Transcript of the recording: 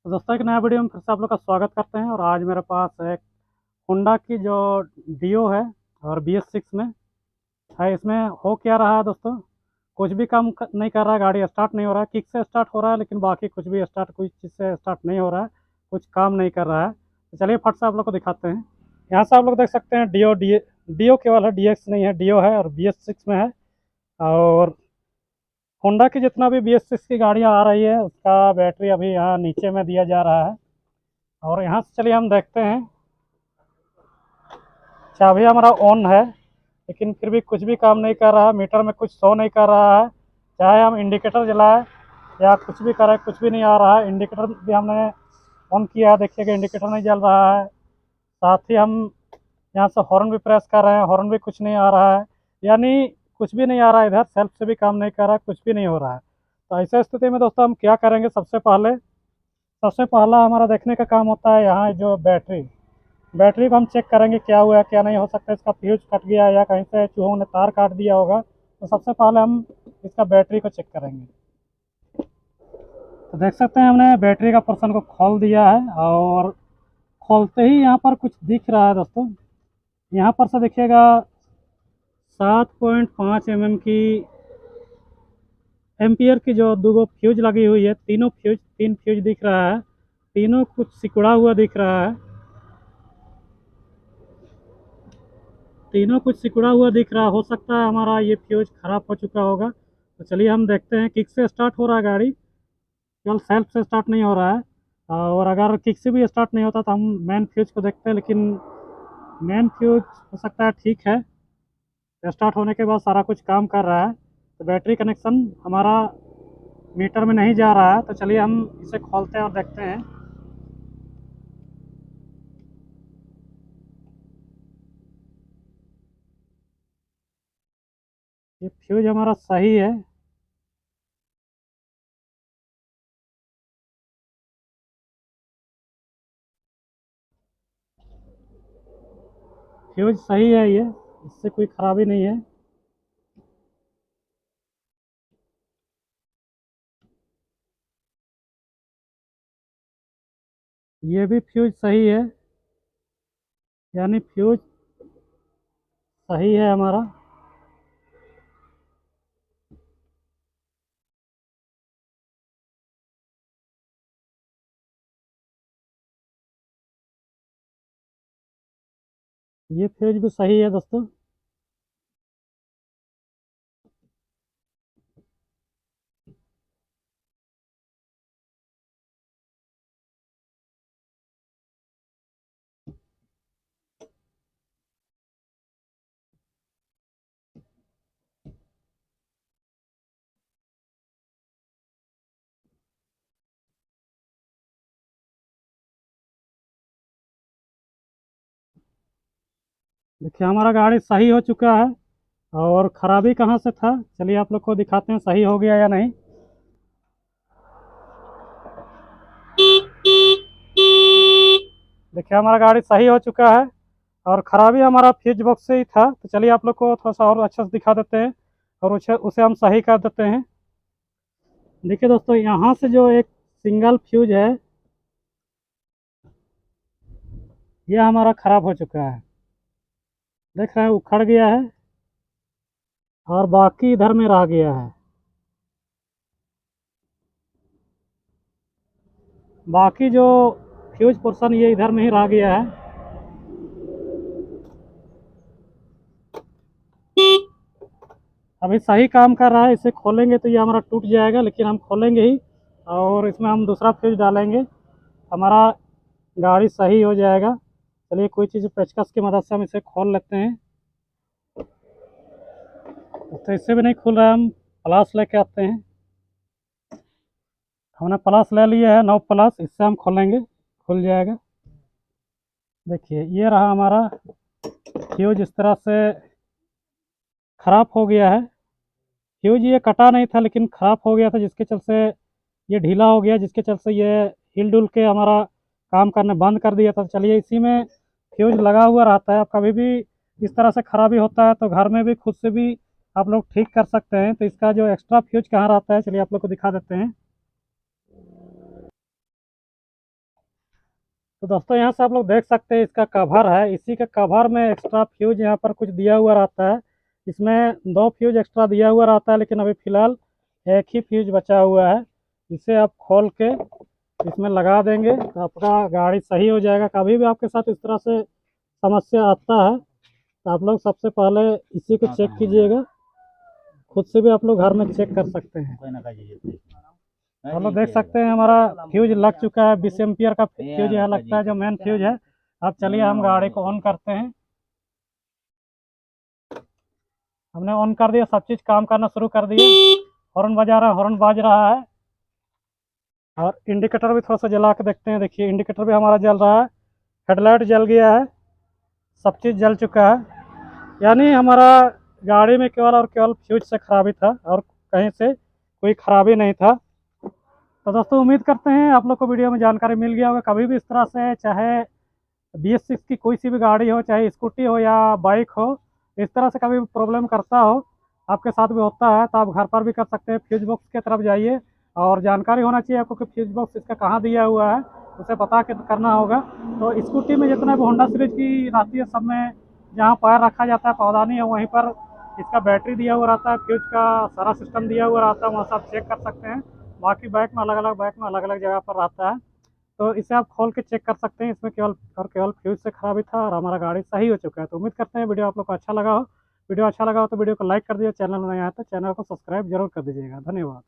तो दोस्तों एक नया वीडियो में फिर से आप लोग का स्वागत करते हैं। और आज मेरे पास एक होंडा की जो डियो है और BS6 में है। इसमें हो क्या रहा है दोस्तों, कुछ भी काम नहीं कर रहा है, गाड़ी स्टार्ट नहीं हो रहा है। किक से स्टार्ट हो रहा है लेकिन बाकी कुछ भी स्टार्ट कोई चीज़ से स्टार्ट नहीं हो रहा है, कुछ काम नहीं कर रहा है। तो चलिए फट से आप लोग को दिखाते हैं। यहाँ से आप लोग देख सकते हैं डियो केवल है, DX नहीं है, डियो है और BS6 में है। और होंडा की जितना भी BS6 की गाड़ियाँ आ रही है उसका बैटरी अभी यहाँ नीचे में दिया जा रहा है। और यहाँ से चलिए हम देखते हैं। चाबी हमारा ऑन है लेकिन फिर भी कुछ भी काम नहीं कर रहा है, मीटर में कुछ शो नहीं कर रहा है। चाहे हम इंडिकेटर जलाएं या कुछ भी करें, कुछ भी नहीं आ रहा है। इंडिकेटर भी हमने ऑन किया है, देखिए कि इंडिकेटर नहीं जल रहा है। साथ ही हम यहाँ से हॉर्न भी प्रेस कर रहे हैं, हॉर्न भी कुछ नहीं आ रहा है। यानी कुछ भी नहीं आ रहा है, इधर सेल्फ से भी काम नहीं कर रहा है, कुछ भी नहीं हो रहा है। तो ऐसे स्थिति में दोस्तों हम क्या करेंगे, सबसे पहला हमारा देखने का काम होता है यहाँ जो बैटरी को हम चेक करेंगे क्या हुआ है क्या नहीं। हो सकता है इसका फ्यूज कट गया है या कहीं से चूहों ने तार काट दिया होगा। तो सबसे पहले हम इसका बैटरी को चेक करेंगे। तो देख सकते हैं हमने बैटरी का पोर्शन को खोल दिया है और खोलते ही यहाँ पर कुछ दिख रहा है दोस्तों। यहाँ पर से देखिएगा 7.5 mm की एम्पियर की जो दो फ्यूज लगी हुई है, तीन फ्यूज दिख रहा है। तीनों कुछ सिकुड़ा हुआ दिख रहा है, तीनों कुछ सिकुड़ा हुआ दिख रहा। हो सकता है हमारा ये फ्यूज खराब हो चुका होगा। तो चलिए हम देखते हैं। किक से स्टार्ट हो रहा है गाड़ी, केवल सेल्फ से स्टार्ट नहीं हो रहा है। और अगर किक से भी स्टार्ट नहीं होता तो हम मेन फ्यूज को देखते हैं, लेकिन मेन फ्यूज हो सकता है ठीक है, स्टार्ट होने के बाद सारा कुछ काम कर रहा है। तो बैटरी कनेक्शन हमारा मीटर में नहीं जा रहा है। तो चलिए हम इसे खोलते हैं और देखते हैं। ये फ्यूज हमारा सही है, फ्यूज सही है, ये इससे कोई खराबी नहीं है। ये भी फ्यूज सही है, यानी फ्यूज सही है हमारा। ये फ्यूज भी सही है दोस्तों। देखिए हमारा गाड़ी सही हो चुका है। और ख़राबी कहाँ से था, चलिए आप लोग को दिखाते हैं सही हो गया या नहीं। देखिए हमारा गाड़ी सही हो चुका है और ख़राबी हमारा फ्यूज बॉक्स से ही था। तो चलिए आप लोग को थोड़ा सा और अच्छे से दिखा देते हैं और उसे उसे हम सही कर देते हैं। देखिए दोस्तों, यहाँ से जो एक सिंगल फ्यूज है ये हमारा ख़राब हो चुका है। देख रहे हैं उखड़ गया है और बाकी इधर में रह गया है। बाकी जो फ्यूज पोर्शन ये इधर में ही रह गया है। अभी सही काम कर रहा है, इसे खोलेंगे तो ये हमारा टूट जाएगा, लेकिन हम खोलेंगे ही और इसमें हम दूसरा फ्यूज डालेंगे, हमारा गाड़ी सही हो जाएगा। चलिए कोई चीज़ पेचकस की मदद से हम इसे खोल लेते हैं। तो इससे भी नहीं खुल रहा है, हम प्लास लेके आते हैं। हमने प्लास ले लिया है, 9 प्लस, इससे हम खोलेंगे, खुल जाएगा। देखिए ये रहा हमारा फ्यूज, इस तरह से ख़राब हो गया है। फ्यूज ये कटा नहीं था लेकिन ख़राब हो गया था, जिसके चलते ये ढीला हो गया, जिसके चलते ये हिल डुल के हमारा काम करने बंद कर दिया था। चलिए इसी में फ्यूज लगा हुआ रहता है, अब कभी भी इस तरह से खराबी होता है तो घर में भी खुद से भी आप लोग ठीक कर सकते हैं। तो इसका जो एक्स्ट्रा फ्यूज कहाँ रहता है, चलिए आप लोग को दिखा देते हैं। तो दोस्तों यहाँ से आप लोग देख सकते हैं इसका कवर है, इसी का कवर में एक्स्ट्रा फ्यूज यहाँ पर कुछ दिया हुआ रहता है। इसमें 2 फ्यूज एक्स्ट्रा दिया हुआ रहता है, लेकिन अभी फ़िलहाल एक ही फ्यूज बचा हुआ है। इसे आप खोल के इसमें लगा देंगे तो आपका गाड़ी सही हो जाएगा। कभी भी आपके साथ इस तरह से समस्या आता है तो आप लोग सबसे पहले इसी को चेक कीजिएगा। खुद से भी आप लोग घर में चेक कर सकते हैं। आप लोग देख सकते हैं हमारा फ्यूज लग चुका है, 20 एम्पियर का फ्यूज यहाँ लगता है जो मेन फ्यूज है। अब चलिए हम गाड़ी को ऑन करते हैं। हमने ऑन कर दिया, सब चीज़ काम करना शुरू कर दिए। हॉर्न बजा रहा है, हॉर्न बाज रहा है। और इंडिकेटर भी थोड़ा सा जला के देखते हैं। देखिए इंडिकेटर भी हमारा जल रहा है, हेडलाइट जल गया है, सब चीज़ जल चुका है। यानी हमारा गाड़ी में केवल और केवल फ्यूज से खराबी था और कहीं से कोई खराबी नहीं था। तो दोस्तों उम्मीद करते हैं आप लोग को वीडियो में जानकारी मिल गया होगा। कभी भी इस तरह से चाहे BS6 की कोई सी भी गाड़ी हो, चाहे स्कूटी हो या बाइक हो, इस तरह से कभी प्रॉब्लम करता हो, आपके साथ भी होता है, तो आप घर पर भी कर सकते हैं। फ्यूज बॉक्स की तरफ जाइए और जानकारी होना चाहिए आपको कि फ्यूज बॉक्स इसका कहाँ दिया हुआ है, उसे पता करना होगा। तो स्कूटी में जितना भी होंडा सीरीज की रहती है, सब में जहाँ पैर रखा जाता है पौधानी है, वहीं पर इसका बैटरी दिया हुआ रहता है, फ्यूज का सारा सिस्टम दिया हुआ रहता है, वहाँ से आप चेक कर सकते हैं। बाकी बाइक में अलग अलग जगह पर रहता है, तो इसे आप खोल के चेक कर सकते हैं। इसमें केवल और केवल फ्यूज से खराबी था और हमारा गाड़ी सही हो चुका है। तो उम्मीद करते हैं वीडियो आप लोग को अच्छा लगा हो। वीडियो अच्छा लगा हो तो वीडियो को लाइक कर दीजिए, चैनल में नया है तो चैनल को सब्सक्राइब जरूर कर दीजिएगा। धन्यवाद।